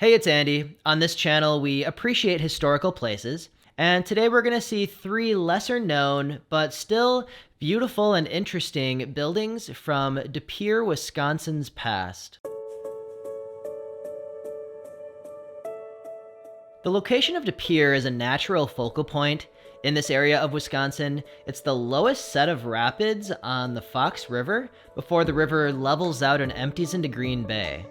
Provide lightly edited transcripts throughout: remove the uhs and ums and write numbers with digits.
Hey, it's Andy. On this channel, we appreciate historical places, and today we're going to see three lesser known, but still beautiful and interesting buildings from De Pere, Wisconsin's past. The location of De Pere is a natural focal point in this area of Wisconsin. It's the lowest set of rapids on the Fox River before the river levels out and empties into Green Bay.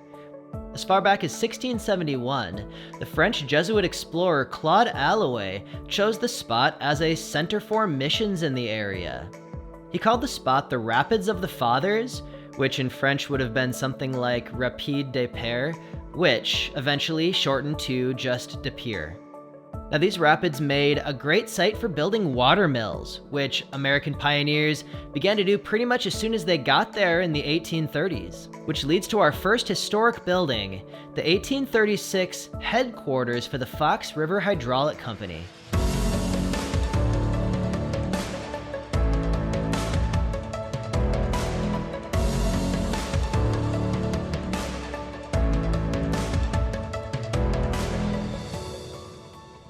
As far back as 1671, the French Jesuit explorer Claude Alloway chose the spot as a center for missions in the area. He called the spot the Rapids of the Fathers, which in French would have been something like Rapide des Pères, which eventually shortened to just De Pere. Now, these rapids made a great site for building water mills, which American pioneers began to do pretty much as soon as they got there in the 1830s, which leads to our first historic building, the 1836 headquarters for the Fox River Hydraulic Company.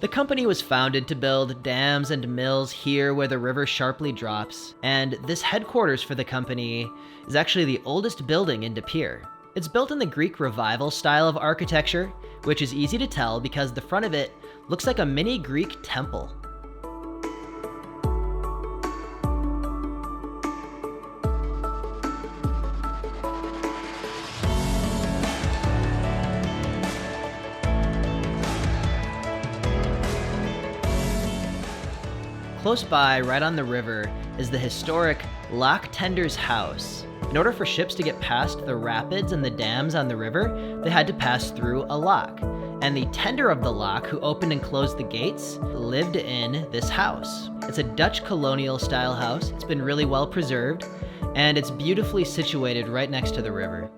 The company was founded to build dams and mills here where the river sharply drops, and this headquarters for the company is actually the oldest building in De Pere. It's built in the Greek Revival style of architecture, which is easy to tell because the front of it looks like a mini Greek temple. Close by, right on the river, is the historic Locktenders House. In order for ships to get past the rapids and the dams on the river, they had to pass through a lock. And the tender of the lock, who opened and closed the gates, lived in this house. It's a Dutch Colonial style house. It's been really well preserved, and it's beautifully situated right next to the river.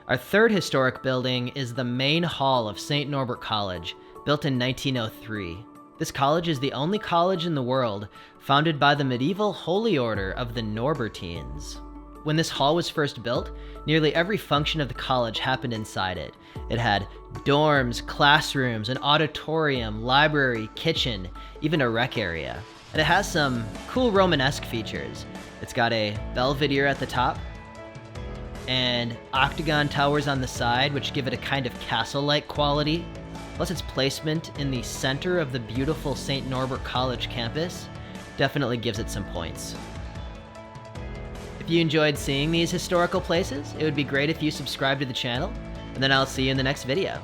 Our third historic building is the main hall of St Norbert College, built in 1903. This college is the only college in the world founded by the medieval Holy Order of the Norbertines. When this hall was first built, nearly every function of the college happened inside it. It had dorms, classrooms, an auditorium, library, kitchen, even a rec area. And it has some cool Romanesque features. It's got a belvedere at the top, and octagon towers on the side, which give it a kind of castle-like quality. Plus its placement in the center of the beautiful St Norbert College campus definitely gives it some points. If you enjoyed seeing these historical places, it would be great if you subscribe to the channel, and then I'll see you in the next video.